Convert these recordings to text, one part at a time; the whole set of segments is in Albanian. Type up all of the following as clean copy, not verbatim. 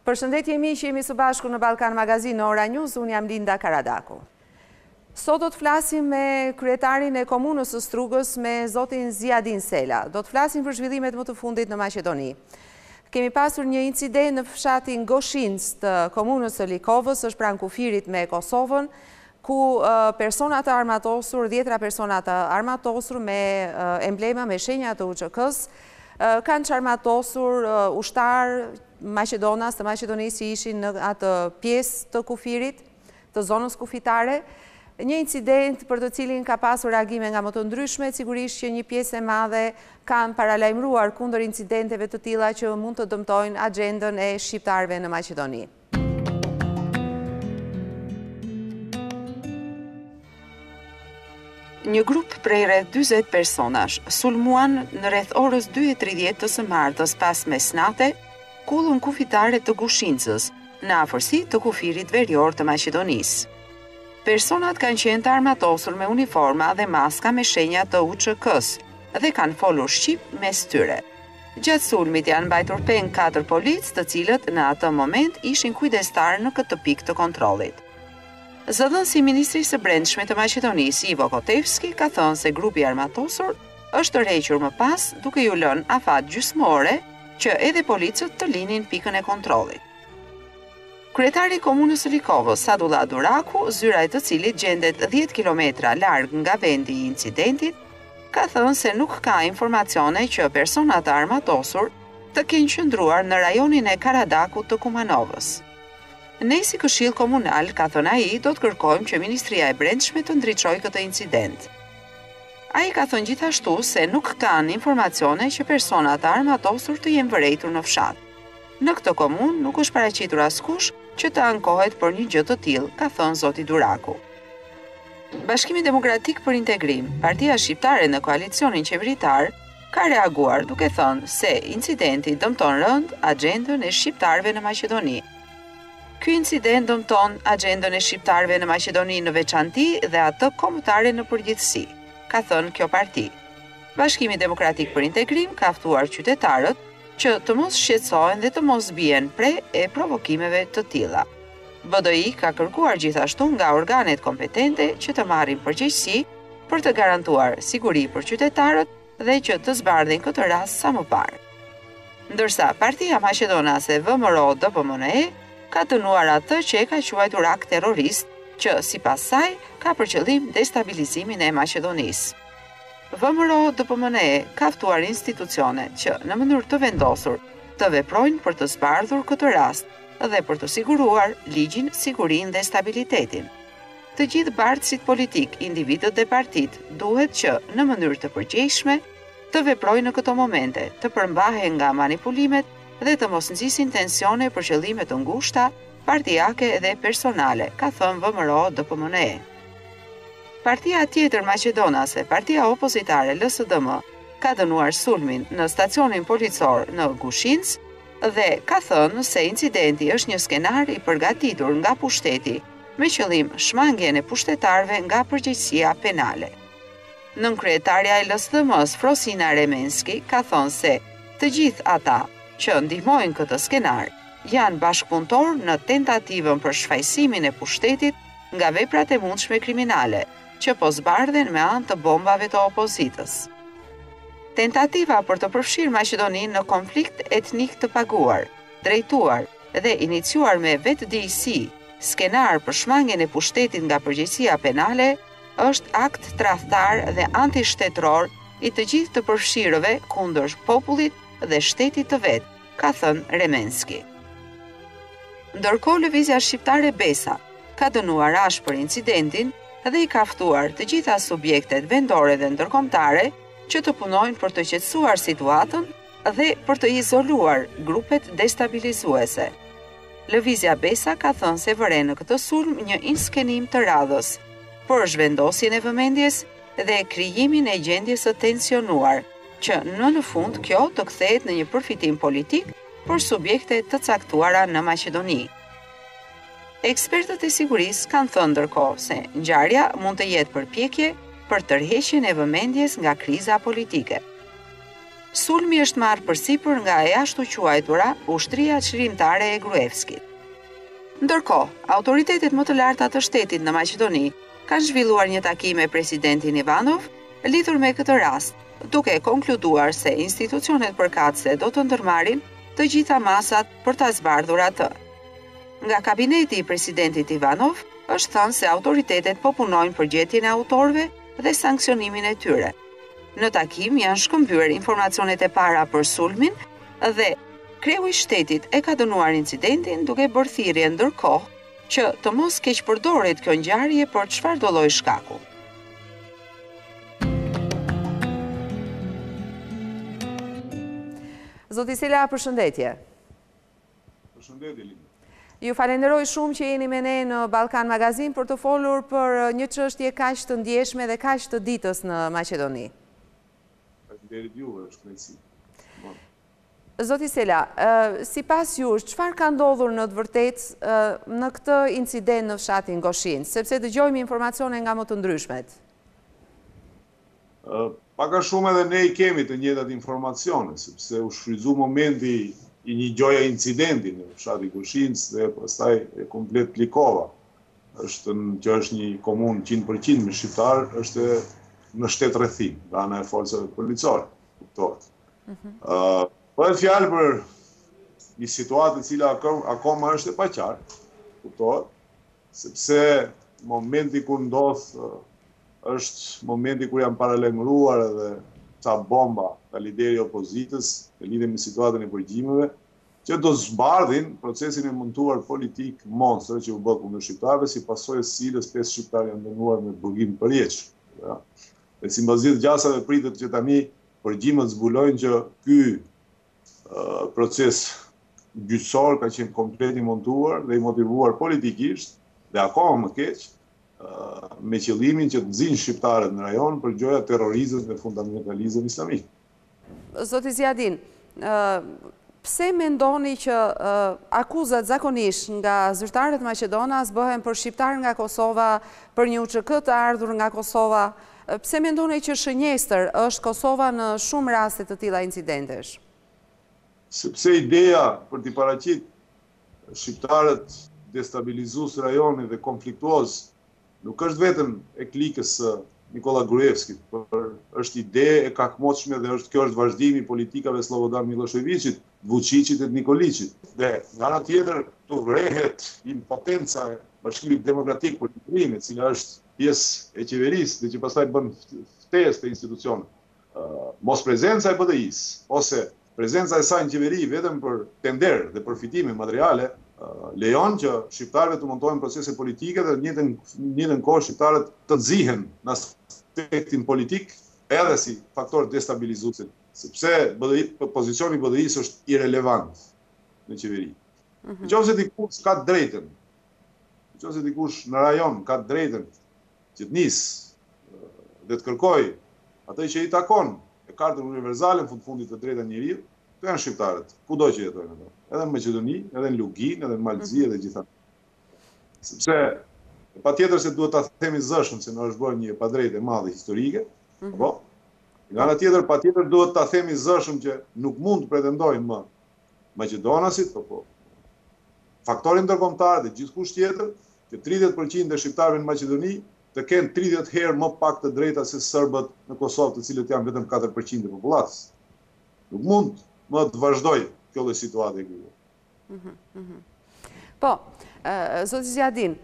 Përshëndetje miq, jemi së bashku në Ballkan Magazin në Ora News, unë jam Linda Karadaku. Sot do të flasim me kryetarin e komunës së Strugës, me zotin Ziadin Sela. Do të flasim për zhvillimet më të fundit në Maqedoni. Kemi pasur një incident në fshatin Goshinc të komunës së Likovës, është pranë kufirit me Kosovën, ku persona të armatosur, 10 persona të armatosur me emblema, me shenja të UÇK-s, kanë çarmatosur ushtar Maqedonas të Maqedonisë ishin në atë pjesë të kufirit, të zonës kufitare. Një incident për të cilin ka pasur reagime nga më të ndryshme, sigurisht që një pjesë e madhe kanë paralajmëruar kundër incidenteve të tilla që mund të dëmtojnë agjendën e shqiptarëve në Maqedoni. Një grup prej rreth 40 personash sulmuan në rreth orës 2:30 të së martës pas mesnate kullën kufitare të Gushincës, në afërsi të kufirit verior të Maqedonisë. Personat kanë qenë të armatosur me uniforma dhe maska me shenja të UÇK-s dhe kanë folur shqip mes tyre. Gjatë sulmit janë mbajtur peng 4 policë, të cilët në atë moment ishin kujdestar në këtë pikë të kontrollit. Zëdhënësi i Ministrisë së Brendshme të Maqedonisë, Ivo Kotevski, ka thënë se grupi armatosur është tërhequr më pas duke ju lënë afat gjysmore që edhe policët të linin pikën e kontrollit. Kryetari i komunës së Likovës, Sadullah Duraku, zyra e të cilit gjendet 10 kilometra larg nga vendi i incidentit, ka thënë se nuk ka informacione që persona të armatosur të kenë qëndruar në rajonin e Karadakut të Kumanovës. Ne si Këshill Komunal, ka thënë ai, do të kërkojmë që Ministria e Brendshme të ndriçojë këtë incident. Ai ka thënë gjithashtu se nuk kanë informacione që persona të armatosur të jenë vërejtur në fshat. Në këtë komunë nuk është paraqitur askush që të ankohet për një gjë të tillë, ka thënë zoti Duraku. Bashkimi Demokratik për Integrim, partia shqiptare në koalicionin qeveritar, ka reaguar duke thënë se incidenti dëmton rënd agjendën e shqiptarëve në Maqedoni. Ky incident dëmton agjendën e shqiptarëve në Maqedoni në veçanti dhe atë kombëtare në përgjithësi, ka thënë kjo parti. Bashkimi Demokratik për Integrim ka ftuar qytetarët që të mos shqetësohen dhe të mos bien pre e provokimeve të tilla. BDI ka kërkuar gjithashtu nga organet kompetente që të marrin përgjegjësi për të garantuar siguri për qytetarët dhe që të zbardhin këtë rast sa më parë. Ndërsa Partia Maqedonase VMRO-DPMNE ka dënuar atë që e ka quajtur akt terrorist, që sipas saj ka për qëllim destabilizimin e Maqedonisë. VMRO-DPMNE ka ftuar institucionet që në mënyrë të vendosur të veprojnë për të zbardhur këtë rast dhe për të siguruar ligjin, sigurinë dhe stabilitetin. Të gjithë bardhësit politik, individët dhe partitë duhet që në mënyrë të përgjegjshme të veprojnë në këto momente, të përmbahen nga manipulimet dhe të mos nxisin tensione për qëllime të ngushta, partijake dhe personale, ka thënë VMRO-DPMNE. Partia tjetër maqedonase, partia opozitare LSDM, ka dënuar sulmin në stacionin policor në Gushinc dhe ka thënë se incidenti është një skenar i përgatitur nga pushteti me qëllim shmangjen e pushtetarëve nga përgjegjësia penale. Nënkryetaria e LSDM-s, Frosina Remenski, ka thënë se të gjithë ata që ndihmojnë këtë skenar janë bashkëpunëtor në tentativën për shfaqësimin e pushtetit nga veprat e mundshme kriminale, që po zbardhen me anë të bombave të opozitës. Tentativa për të përfshirë Maqedoninë në konflikt etnik të paguar, drejtuar dhe iniciuar me vetëdijsi, skenar për shmangjen e pushtetit nga përgjegjësia penale, është akt tradhtar dhe antishtetror i të gjithë të përfshirëve kundër popullit dhe shtetit të vet, ka thënë Remenski. Ndërkohë lëvizja shqiptare Besa ka dënuar ashpër incidentin dhe i ka ftuar të gjitha subjektet vendore dhe ndërkombëtare që të punojnë për të qetësuar situatën dhe për të izoluar grupet destabilizuese. Lëvizja Besa ka thënë se vëre në këtë sulm një inskenim të radhës për zhvendosjen e vëmendjes dhe krijimin e gjendjes së tensionuar, që në fund kjo të kthehet në një përfitim politik për subjekte të caktuara në Maqedoni. Ekspertët e sigurisë kanë thënë ndërkohë se ngjarja mund të jetë përpjekje për tërheqjen e vëmendjes nga kriza politike. Sulmi është marrë përsipër nga e ashtu quajtura ushtria çlirimtare e Gruevskit. Ndërkohë, autoritetet më të larta të shtetit në Maqedoni kanë zhvilluar një takim me presidentin Ivanov lidhur me këtë rast, duke konkluduar se institucionet përkatëse do të ndërmarrin të gjitha masat për ta zbardhur atë. Nga kabineti i presidentit Ivanov është thënë se autoritetet po punojnë për gjetjen e autorëve dhe sankcionimin e tyre. Në takim janë shkëmbyer informacionet e para për sulmin dhe kreu i shtetit e ka dënuar incidentin duke bërë thirrje ndërkohë që të mos keqpërdoret kjo ngjarje për çfarë do lloj shkaku. Zoti Sela, përshëndetje. Përshëndetje, Linda. Ju falenderoj shumë që jeni me ne në Ballkan Magazin për të folur për një çështje kaq të ndjeshme dhe kaq të ditës në Maqedoni. Faleminderit juve, është kënaqësi. Zoti Sela, sipas jush, çfarë ka ndodhur në të vërtetë në këtë incident në fshatin Goshin, sepse dëgjojmë informacione nga më të ndryshmet? Pak a shumë edhe ne i kemi të njëjtat informacione, sepse u shfrytzu momenti i një gjoja incidenti në fshati Goshinc dhe pastaj e komplet Plikova. Që është një komunë 100% me shqiptar, është në shtet rrethim, nga ana e forcave policore, kuptohet. Bëhet fjalë për një situatë e cila akoma është e paqartë, kuptohet, sepse momenti kur ndodh është momenti kur janë paralajmëruar edhe ca bomba nga lideri i opozitës në lidhje me situatën e përgjimeve, që do zbardhin procesin e montuar politik monstër që u bë kundër shqiptarëve, si pasojë së cilës 5 shqiptarë janë dënuar me burgim përjetësh. Ja. Dhe si mbazit gjasave pritet që tani përgjimët zbulojnë që ky proces gjyqësor ka qenë komplet i montuar dhe i motivuar politikisht, dhe akoma më keq, me qëllimin që të nxinë shqiptarët në rajon për gjoja terrorizëm dhe fundamentalizëm islamik. Zoti Zjadin, pse mendoni që akuzat zakonisht nga zyrtarët Maqedonas bëhen për shqiptar nga Kosova, për një UÇK të ardhur nga Kosova? Pse mendoni që shënjestër është Kosova në shumë raste të tilla incidentesh? Sepse ideja për t'i paraqit shqiptarët destabilizues rajonit dhe konfliktuos nuk është vetëm e klikës së Nikola Gruevskit, por është ide e kakmoçme dhe kjo është vazhdimi i politikave Slobodan Miloševićit, Vučićit dhe Nikolićit. Dhe nga ana tjetër tu vrehet impotenca e Bashkimit Demokratik për Lindrimin, e cila është pjesë e qeverisë dhe që pastaj bën ftesë të institucioneve. Mos prezenca e BDI-s ose prezenca e saj në qeveri vetëm për tender dhe përfitime materiale lejon që shqiptarëve të montojnë procese politike dhe në njëjtën kohë shqiptarët të nxihen në aspektin politik edhe si faktor destabilizues, sepse pozicioni i BDI-s është irelevant në qeveri. Nëse dikush ka drejtën, nëse dikush në rajon ka drejtën që të nisë dhe të kërkojë atë që i takon e kartën universale në fundit të drejta njeriu, këto janë shqiptarët, kudo që jetojnë ato. Edhe në Maqedoni, edhe në Lugin, edhe në Malzi, edhe gjithashtu. Sepse patjetër se duhet ta themi zëshëm se në është bërë një padrejtë e madhe historike, apo? Nga ana tjetër patjetër duhet ta themi zëshëm që nuk mund të pretendojnë më Maqedonasit, apo faktorin ndërkombëtar dhe gjithkusht tjetër që 30% e shqiptarëve në Maqedoni të kenë 30 herë më pak të drejta se serbët në Kosovë, të cilët janë vetëm 4% e popullatës. Nuk mund më të vazhdoj kjo lloj situate këtu. Po, zoti Zjadin,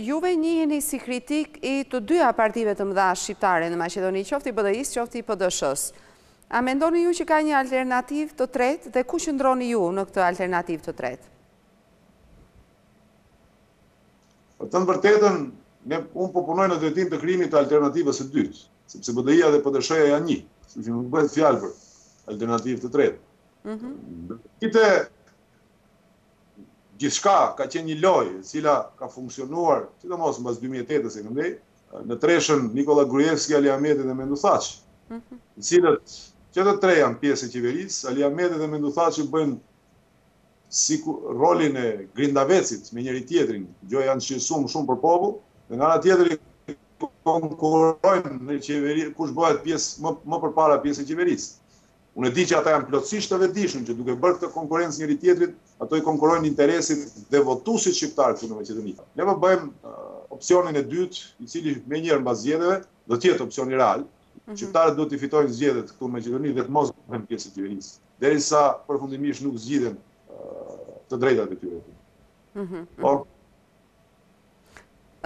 juve njiheni si kritik i të dyja partive të mëdha shqiptare në Maqedoni, qoftë i BDI-s, qoftë i PD-s. A mendoni ju që ka një alternativë të tretë dhe ku qëndroni ju në këtë alternativë të tretë? Për të vërtetën, unë po punoj në drejtim të krijimit të alternativës së dytë, sepse BDI-ja dhe PD-sha janë një, sepse nuk bëhet fjalë për alternativë të tretë. Gjithçka ka qenë një lojë e cila ka funksionuar, sidomos mbas 2008-s e këndej, në treshën Nikola Gruevski, Ali Ahmeti dhe Mendu Thaçi, të cilët që të tre janë pjesë e qeverisë. Ali Ahmeti dhe Mendu Thaçi bëjnë si rolin e grindavecit me njëri tjetrin, gjë janë shqetësuar shumë për popull, dhe nga ana tjetër konkurrojnë në qeveri kush bëhet pjesë më përpara pjesë e qeverisë. Unë e di që ata janë plotësisht të vetëdijshëm që duke bërë këtë konkurrencë njëri tjetrit, ato i konkurrojnë interesit dhe votuesit shqiptar këtu në Maqedoni. Ne po bëjmë opsionin e dytë, i cili menjëherë mbas zgjedhjeve do të jetë opsioni real. Shqiptarët duhet të fitojnë zgjedhjet këtu në Maqedoni dhe të mos bëhen pjesë e qeverisë, derisa përfundimisht nuk zgjidhen të drejtat e tyre.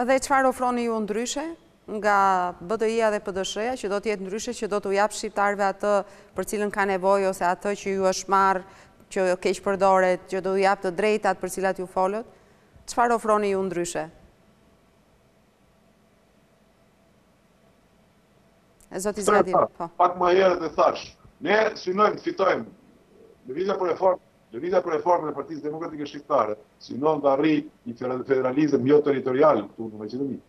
Dhe çfarë ofroni ju ndryshe nga BDI-a dhe PDSH-ja që do të jetë ndryshe, që do t'u jap shqiptarëve atë për cilën ka nevojë ose atë që ju është marrë, që keq përdoret, që do t'u jap të drejtat për cilat ju folët? Çfarë ofroni ju ndryshe? Zoti Zjadin, po. Pak më herët e thash, ne synojmë të fitojmë lëvizja për reformën e Partisë Demokratike Shqiptare, synon të arrijë një federalizëm jo territorial këtu në Maqedoni.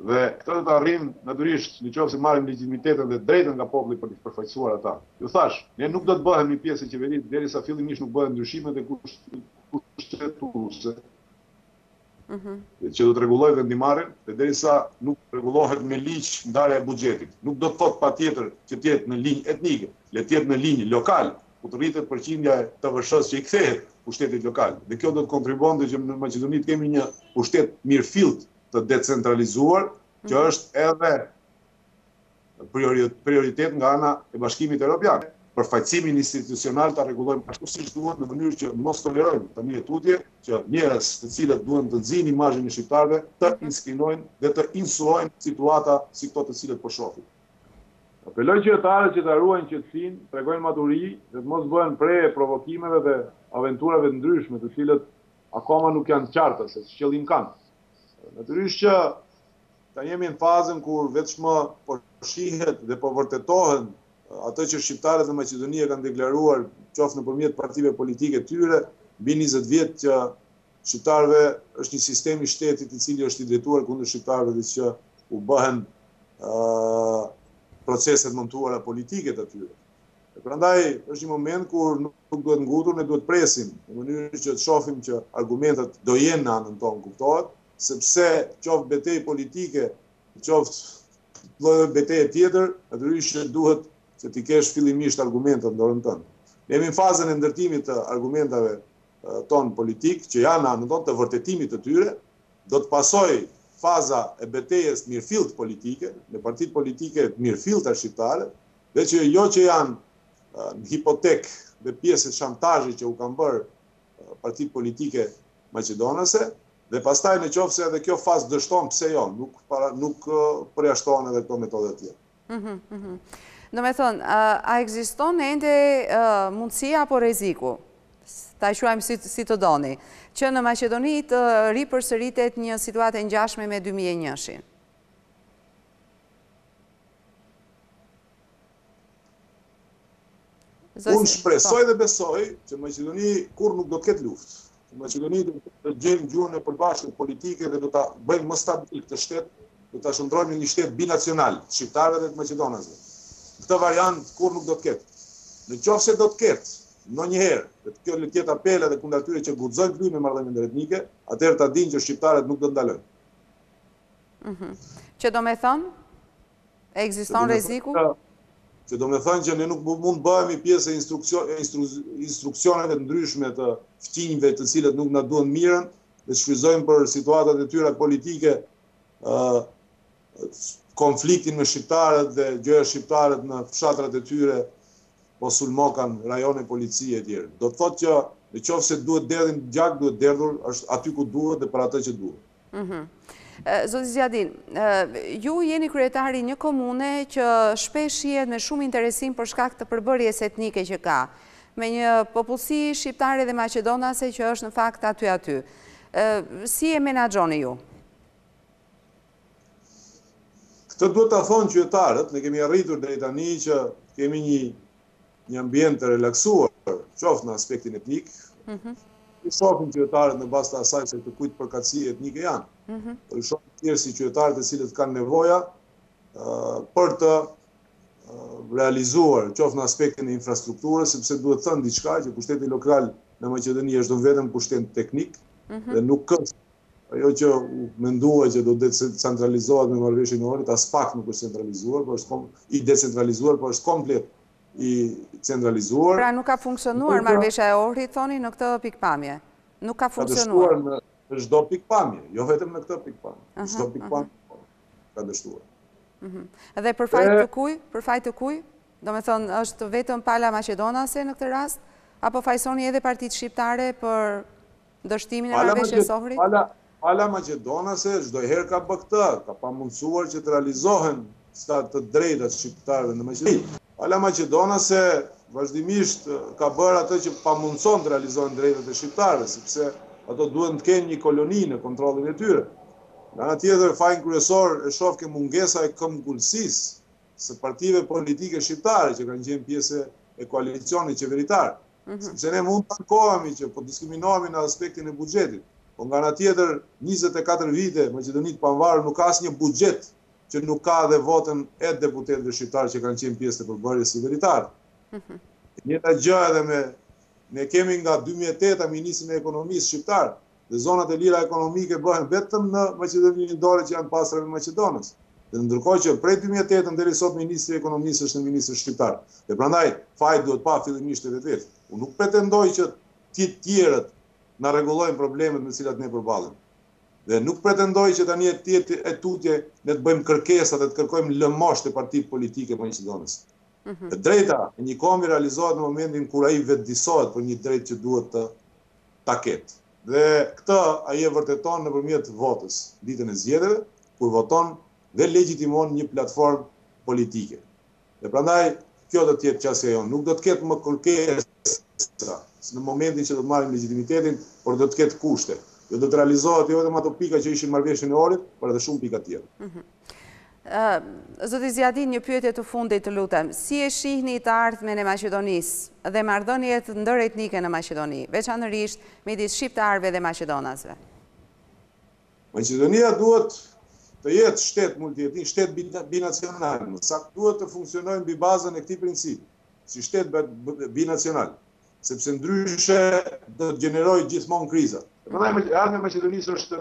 Dhe këtë do të arrijmë natyrisht nëse marrim legjitimiteten dhe drejtën nga populli për të përfaqësuar ata. Ju thash, ne nuk do të bëhemi pjesë e qeverisë derisa fillimisht nuk bëhen ndryshimet e kushtetuese. Që do të rregullojë vendimarrjen dhe derisa nuk rregullohet me ligj ndarja e buxhetit. Nuk do të thotë patjetër që të jetë në linjë etnike, le të jetë në linjë lokal, ku të rritet përqindja e TVSH-s që i kthehet pushtetit lokal. Dhe kjo do të kontribuonte që në Maqedoni të kemi një pushtet mirëfillt të decentralizuar, që është edhe prioritet nga ana e Bashkimit Evropian. Përfaqësimin institucional ta rregullojmë ashtu siç duhet në mënyrë që mos tolerojmë tani tutje që njerëz të cilët duhen të nxjinë imazhin e shqiptarëve të inskrinojnë dhe të insulojnë situata si këto të cilët po shohim. Apeloj qytetarët që të ruajnë qetësinë, tregojnë maturi dhe të mos bëhen preje provokimeve dhe aventurave të ndryshme të cilët akoma nuk janë qarta se qëllim kanë. Natyrisht që tani jemi në fazën kur vetëm po shihet dhe po vërtetohen ato që shqiptarët në Maqedoni kanë deklaruar qoftë nëpërmjet partive politike të tyre, mbi 20 vjet që shqiptarëve është një sistem i shtetit i cili është i drejtuar kundër shqiptarëve dhe që u bëhen proceset montuara politike të tyre. Prandaj është një moment kur nuk duhet ngutur, ne duhet presim në mënyrë që të shohim që argumentet do jenë në anën tonë, kuptohet, sepse qoftë betejë politike, qoftë lloj betejë tjetër, natyrisht që duhet që ti kesh fillimisht argumentet në dorën tënde. Ne jemi në fazën e ndërtimit të argumentave tonë politik, që janë në anën tonë të vërtetimit të tyre, do të pasojë faza e betejës mirëfillt politike, në partitë politike mirëfillta shqiptare, dhe që jo që janë në hipotek dhe pjesë të shantazhit që u kanë bërë partitë politike maqedonase, dhe pastaj në qoftë se edhe kjo fazë dështon pse jo, nuk përjashton edhe këto metode të tjera. Do me thonë, a ekziston ende mundësia apo rreziku, ta quajmë si të doni, që në Maqedoni të ripërsëritet një situatë e ngjashme me 2001-shin? Unë shpresoj dhe besoj që Maqedoni kur nuk do të ketë luftë. Maqedoni do të gjejmë gjuhën e përbashkët politike dhe do ta bëjmë më stabil këtë shtet, do ta shndrojmë në një shtet binacional, shqiptarëve dhe të maqedonasve. Këtë variant kur nuk do të ketë. Në qoftë se do të ketë, ndonjëherë, dhe kjo le të jetë apel edhe kundër atyre që guxojnë të lyjnë me marrëdhënie ndërtetnike, atëherë ta dinë që shqiptarët nuk do të ndalojnë. Që do me thonë, ekziston rreziku? Që do me thënë që ne nuk mund bëhemi pjesë e instruksioneve të ndryshme të fqinjve të cilët nuk na duan mirën dhe shfryzojmë për situatat e tyre politike konfliktin me shqiptarët dhe gjëra shqiptarët në fshatrat e tyre po sulmokan rajone policie e tjerë. Do të thotë që nëse duhet derdhin gjak, duhet derdhur aty ku duhet dhe për atë që duhet. Zoti Zjadin, ju jeni kryetari një komune që shpesh shihet me shumë interesim për shkak të përbërjes etnike që ka, me një popullsi shqiptare dhe maqedonase që është në fakt aty. Si e menaxhoni ju? Këtë duhet ta thonë qytetarët, ne kemi arritur deri tani që kemi një ambient të relaksuar, qoftë në aspektin etnik. I shohim qytetarët në bazë të asaj se të kujt përkatësi etnike janë. Por i shohim tjerë si qytetarët e cilët kanë nevoja për të realizuar, qoftë në aspektin e infrastrukturës, sepse duhet thënë diçka që pushteti lokal në Maqedoni është vetëm pushtet teknik dhe nuk është ajo që mendua që do decentralizohet me marrëveshjen e Ohrit, as pak nuk është centralizuar, por është i decentralizuar, por është komplet i centralizuar. Pra nuk ka funksionuar marrëveshja e Ohrit, thoni, në këtë pikpamje. Nuk ka funksionuar. Ka dështuar në çdo pikpamje, jo vetëm në këtë pikpamje. Çdo pikpamje ka dështuar. Dhe për fajt të kuj? Për fajt të kuj? Do me thonë, është vetëm Pala Maqedonase në këtë rast? Apo fajsoni edhe partitë shqiptare për dështimin e marrëveshjes së Ohrit? Pala Maqedonase çdo herë ka bë këtë, ka pamundsuar që të realizohen të drejtat shqiptarëve në Maqedoni. Pala Maqedonase vazhdimisht ka bërë atë që pamundson të realizohen drejtat e shqiptarëve, sepse ato duhet të kenë një koloni në kontrollin e tyre. Nga ana tjetër, fajin kryesor e shoh ke mungesa e këmbgulësisë së partive politike shqiptare që kanë qenë pjesë e koalicionit qeveritar. Sepse ne mund të ankohemi që po diskriminohemi në aspektin e buxhetit. Po nga ana tjetër, 24 vite Maqedoni të Pavarur nuk ka asnjë buxhet që nuk ka dhe votën e deputetëve shqiptarë që kanë qenë pjesë të përbërjes qeveritare. Njëta gjë edhe ne kemi nga 2008 ministrin e ekonomisë shqiptar, dhe zonat e lira ekonomike bëhen vetëm në Maqedoninë Dore që janë pastrave Maqedonës. Dhe ndërkohë që prej 2008 deri sot ministri i ekonomisë është ministri shqiptar. Dhe prandaj faji duhet pa fillimisht e vetë. Unë nuk pretendoj që të tjerët na rregullojnë problemet me të cilat ne përballemi. Dhe nuk pretendoj që tani e tutje ne të bëjmë kërkesa dhe të kërkojmë lëmosh të partitë politike Maqedonës. E drejta e një komi realizohet në momentin kur ai vetëdijsohet për një drejtë që duhet të ta ketë. Dhe këtë ai e vërteton nëpërmjet votës, ditën e zgjedhjeve, kur voton dhe legjitimon një platformë politike. Dhe prandaj kjo do të jetë çështja jonë, nuk do të ketë më kërkesa në momentin që do të marrim legitimitetin, por do të ketë kushte. Jo do të realizohet jo vetëm ato pika që ishin marrëveshjen e Ohrit, por edhe shumë pika tjera. Zoti Zjadin, një pyetje të fundit, të lutem. Si e shihni të ardhmen e Maqedonisë dhe marrëdhëniet ndëretnike në Maqedoni, veçanërisht midis shqiptarëve dhe maqedonasve? Maqedonia duhet të jetë shtet multietnik, shtet binacional. Saktë duhet të funksionojë mbi bazën e këtij principi, si shtet binacional, sepse ndryshe do të gjenerojë gjithmonë kriza. Prandaj ardhmja e Maqedonisë është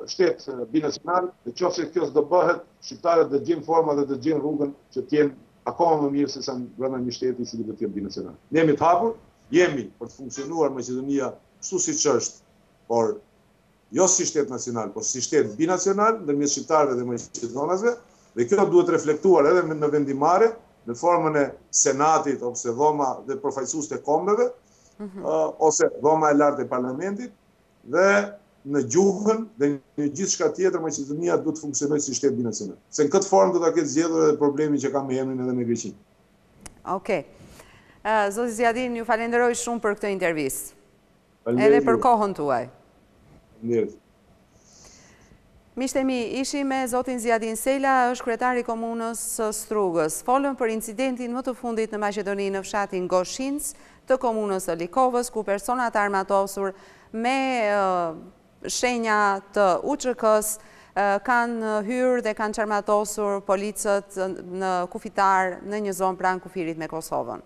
shtet binacional, dhe nëse kjo s'do bëhet, shqiptarët do gjejnë forma dhe do gjejnë rrugën që të jenë akoma më mirë se sa brenda një shteti i cili do të jetë binacional. Ne jemi të hapur, jemi për të funksionuar Maqedonia kështu siç është, por jo si shtet nacional, por si shtet binacional ndërmjet shqiptarëve dhe maqedonasve, dhe kjo duhet reflektuar edhe në vendimmarrje, në formën e senatit ose dhoma dhe përfaqësues të kombeve, ose dhoma e lartë e parlamentit, dhe në gjuhën dhe në gjithë shka tjetër Maqedonia duhet të funksionojë si shtet binacional. Se në këtë formë do ta ketë zgjedhur edhe problemin që ka me emrin edhe me Greqinë. Okej. Zoti Zjadin, ju falenderoj shumë për këtë intervistë. Edhe për kohën tuaj. Faleminderit. Miqtë mi, ishim me zotin Zjadin Sela, është kryetari i komunës së Strugës. Folëm për incidentin më të fundit në Maqedoni në fshatin Goshinc të komunës së Likovës, ku personat armatosur me shenja të UÇK-s kanë hyrë dhe kanë çarmatosur policët në kufitar në një zonë pranë kufirit me Kosovën.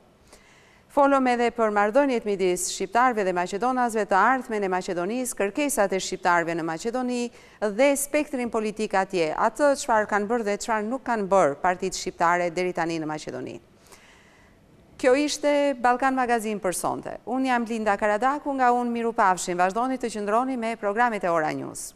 Folëm edhe për marrëdhëniet midis shqiptarëve dhe maqedonasve, të ardhmen e Maqedonisë, kërkesat e shqiptarëve në Maqedoni dhe spektrin politik atje, atë çfarë kanë bërë dhe çfarë nuk kanë bërë partitë shqiptare deri tani në Maqedoni. Kjo ishte Ballkan Magazin për sonte. Unë jam Linda Karadaku, nga unë miru pafshim. Vazhdoni të qëndroni me programet e Ora News.